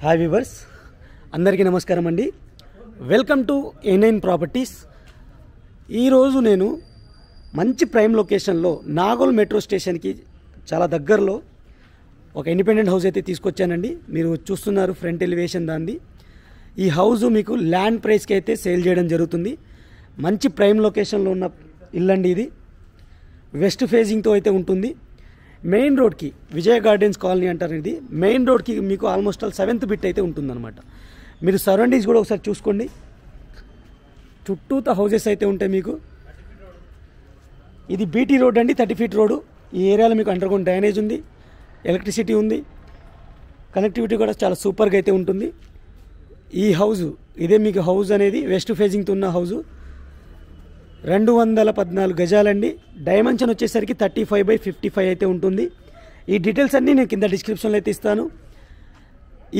Hi viewers, అందరికీ నమస్కారం అండి. Welcome to A9 properties. ఈరోజు నేను మంచి ప్రైమ్ లొకేషన్లో నాగోల్ మెట్రో స్టేషన్కి చాలా దగ్గరలో ఒక ఇండిపెండెంట్ హౌస్ అయితే తీసుకొచ్చానండి. మీరు చూస్తున్నారు ఫ్రంట్ ఎలివేషన్ దాన్ని. ఈ హౌస్ మీకు ల్యాండ్ ప్రైస్కి అయితే సేల్ చేయడం జరుగుతుంది. మంచి ప్రైమ్ లొకేషన్లో ఉన్న ఇల్లండి ఇది. వెస్ట్ ఫేజింగ్తో అయితే ఉంటుంది. మెయిన్ రోడ్కి విజయ గార్డెన్స్ కాలనీ అంటారు. ఇది మెయిన్ రోడ్కి మీకు ఆల్మోస్ట్ ఆల్ 7th బిట్ అయితే ఉంటుందన్నమాట. మీరు సరౌండింగ్స్ కూడా ఒకసారి చూసుకోండి. చుట్టూత హౌసెస్ అయితే ఉంటాయి మీకు. ఇది బీటీ రోడ్ అండి, 30 feet రోడ్డు. ఈ ఏరియాలో మీకు అండర్గ్రౌండ్ డ్రైనేజ్ ఉంది, ఎలక్ట్రిసిటీ ఉంది, కనెక్టివిటీ కూడా చాలా సూపర్గా అయితే ఉంటుంది. ఈ హౌస్ ఇదే మీకు హౌస్ అనేది వెస్ట్ ఫేజింగ్తో ఉన్న హౌజు. 214 గజాలండి. డైమెన్షన్ వచ్చేసరికి 35/55 అయితే ఉంటుంది. ఈ డీటెయిల్స్ అన్నీ నేను కింద డిస్క్రిప్షన్లో అయితే ఇస్తాను.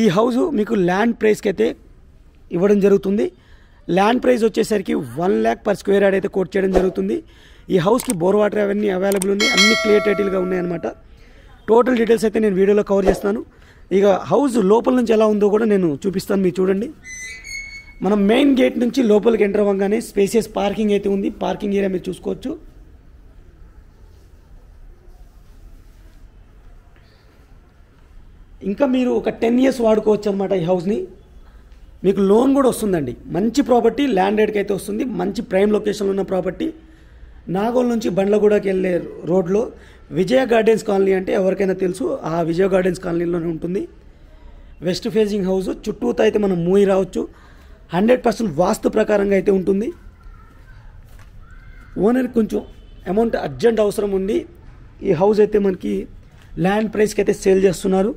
ఈ హౌస్ మీకు ల్యాండ్ ప్రైస్కి అయితే ఇవ్వడం జరుగుతుంది. ల్యాండ్ ప్రైస్ వచ్చేసరికి 1 lakh per square yard అయితే కోట్ చేయడం జరుగుతుంది. ఈ హౌస్కి బోర్ వాటర్ అవన్నీ అవైలబుల్ ఉన్నాయి, అన్ని క్లియర్ టైటిల్గా ఉన్నాయన్నమాట. టోటల్ డీటెయిల్స్ అయితే నేను వీడియోలో కవర్ చేస్తాను. ఇక హౌస్ లోపల నుంచి ఎలా ఉందో కూడా నేను చూపిస్తాను, మీరు చూడండి. మనం మెయిన్ గేట్ నుంచి లోపలికి ఎంటర్ అవ్వగానే స్పేసియస్ పార్కింగ్ అయితే ఉంది. పార్కింగ్ ఏరియా మీరు చూసుకోవచ్చు. ఇంకా మీరు ఒక 10 years వాడుకోవచ్చు అనమాట ఈ హౌస్ని. మీకు లోన్ కూడా వస్తుందండి. మంచి ప్రాపర్టీ, ల్యాండ్ రేట్కి అయితే వస్తుంది. మంచి ప్రైమ్ లొకేషన్లో ఉన్న ప్రాపర్టీ. నాగోల్ నుంచి బండ్లగూడకి వెళ్ళే రోడ్లో విజయ గార్డెన్స్ కాలనీ అంటే ఎవరికైనా తెలుసు, ఆ విజయ గార్డెన్స్ కాలనీలోనే ఉంటుంది. West facing house. చుట్టూతో అయితే మనం మూవీ రావచ్చు. 100% వాస్తు ప్రకారంగా అయితే ఉంటుంది. ఓనర్కి కొంచెం అమౌంట్ అర్జెంట్ అవసరం ఉంది. ఈ హౌస్ అయితే మనకి ల్యాండ్ ప్రైస్కి అయితే సేల్ చేస్తున్నారు.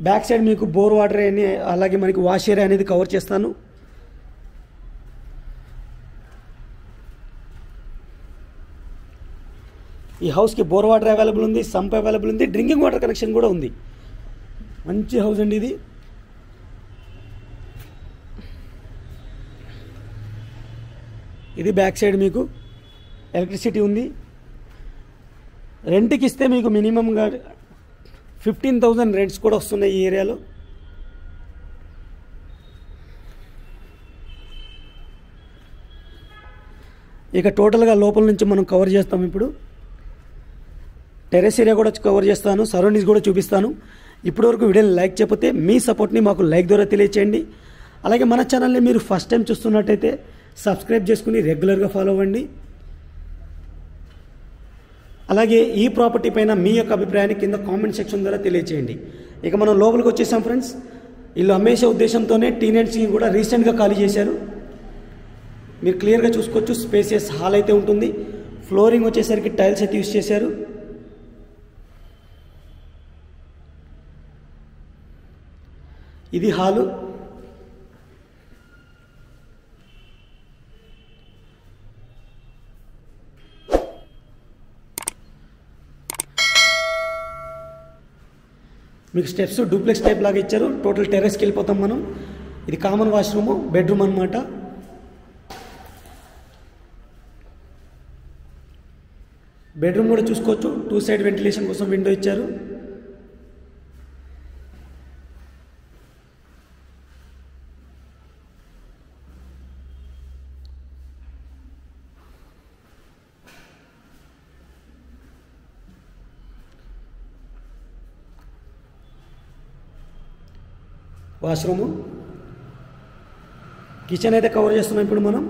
బ్యాక్ సైడ్ మీకు బోర్ వాటర్ అని, అలాగే మనకి వాష్ ఏరియా అనేది కవర్ చేస్తాను. ఈ హౌస్కి బోర్ వాటర్ అవైలబుల్ ఉంది, సంప్ అవైలబుల్ ఉంది, డ్రింకింగ్ వాటర్ కనెక్షన్ కూడా ఉంది. మంచి హౌస్ అండి ఇది. ఇది బ్యాక్ సైడ్ మీకు ఎలక్ట్రిసిటీ ఉంది. రెంట్కి ఇస్తే మీకు మినిమంగా 15,000 రెంట్స్ కూడా వస్తున్నాయి ఈ ఏరియాలో. ఇక టోటల్గా లోపల నుంచి మనం కవర్ చేస్తాం. ఇప్పుడు టెరెస్ ఏరియా కూడా కవర్ చేస్తాను, సరౌండింగ్స్ కూడా చూపిస్తాను. ఇప్పటివరకు వీడియోని లైక్ చేయకపోతే మీ సపోర్ట్ని మాకు లైక్ ద్వారా తెలియచేయండి. అలాగే మన ఛానల్ని మీరు ఫస్ట్ టైం చూస్తున్నట్టయితే సబ్స్క్రైబ్ చేసుకుని రెగ్యులర్గా ఫాలో అవ్వండి. అలాగే ఈ ప్రాపర్టీ పైన మీ యొక్క అభిప్రాయాన్ని కింద కామెంట్ సెక్షన్ ద్వారా తెలియచేయండి. ఇక మనం లోపలికి వచ్చేసాం ఫ్రెండ్స్. వీళ్ళు అమ్మేసే ఉద్దేశంతోనే టీనెంట్స్కి కూడా రీసెంట్గా ఖాళీ చేశారు. మీరు క్లియర్గా చూసుకోవచ్చు. స్పేసియస్ హాల్ అయితే ఉంటుంది. ఫ్లోరింగ్ వచ్చేసరికి టైల్స్ అయితే యూజ్ చేశారు. ఇది హాలు. మీకు స్టెప్స్ డూప్లెక్స్ టైప్ లాగా ఇచ్చారు. టోటల్ టెర్రస్కి వెళ్ళిపోతాం మనం. ఇది కామన్ వాష్రూము, బెడ్రూమ్ అనమాట. బెడ్రూమ్ కూడా చూసుకోవచ్చు. 2 side వెంటిలేషన్ కోసం విండో ఇచ్చారు. వాష్రూము, కిచెన్ అయితే కవర్ చేస్తున్నాం ఇప్పుడు మనం.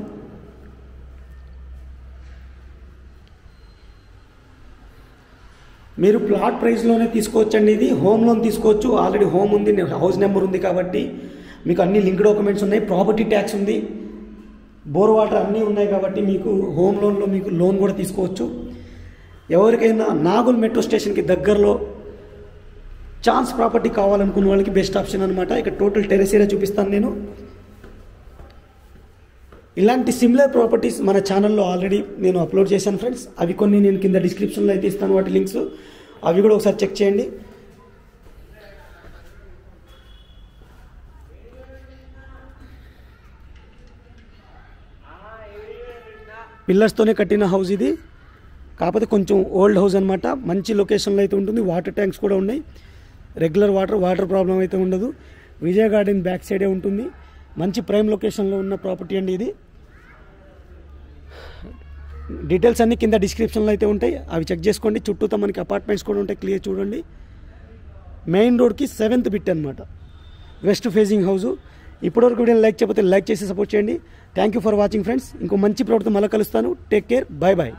మీరు ప్లాట్ ప్రైస్లోనే తీసుకోవచ్చండి. ఇది హోమ్ లోన్ తీసుకోవచ్చు. ఆల్రెడీ హోమ్ ఉంది, హౌస్ నెంబర్ ఉంది కాబట్టి మీకు అన్ని లింక్ డాక్యుమెంట్స్ ఉన్నాయి. ప్రాపర్టీ ట్యాక్స్ ఉంది, బోర్ వాటర్ అన్నీ ఉన్నాయి కాబట్టి మీకు హోమ్ లోన్లో మీకు లోన్ కూడా తీసుకోవచ్చు. ఎవరికైనా నాగోల్ మెట్రో స్టేషన్కి దగ్గరలో ఛాన్స్ ప్రాపర్టీ కావాలనుకున్న వాళ్ళకి బెస్ట్ ఆప్షన్ అనమాట. ఇక టోటల్ టెరెస్ ఏరియా చూపిస్తాను నేను. ఇలాంటి సిమిలర్ ప్రాపర్టీస్ మన ఛానల్లో ఆల్రెడీ నేను అప్లోడ్ చేశాను ఫ్రెండ్స్. అవి కొన్ని నేను కింద డిస్క్రిప్షన్లో అయితే ఇస్తాను, వాటి లింక్స్. అవి కూడా ఒకసారి చెక్ చేయండి. పిల్లర్స్తోనే కట్టిన హౌస్ ఇది. కాకపోతే కొంచెం ఓల్డ్ హౌస్ అనమాట. మంచి లొకేషన్లో అయితే ఉంటుంది. వాటర్ ట్యాంక్స్ కూడా ఉన్నాయి. రెగ్యులర్ వాటర్ ప్రాబ్లం అయితే ఉండదు. విజయ గార్డెన్ బ్యాక్ సైడే ఉంటుంది. మంచి ప్రైమ్ లొకేషన్లో ఉన్న ప్రాపర్టీ అండి ఇది. డీటెయిల్స్ అన్నీ కింద డిస్క్రిప్షన్లో అయితే ఉంటాయి, అవి చెక్ చేసుకోండి. చుట్టూతో మనకి అపార్ట్మెంట్స్ కూడా ఉంటాయి, క్లియర్ చూడండి. మెయిన్ రోడ్కి 7th బిట్ అనమాట, వెస్ట్ ఫేసింగ్ హౌస్. ఇప్పటివరకు వీడియో లైక్ చేయకపోతే లైక్ చేసి సపోర్ట్ చేయండి. Thank you for watching friends. ఇంకో మంచి ప్రోడక్ట్తో మళ్ళీ కలుస్తాను. Take care, bye bye.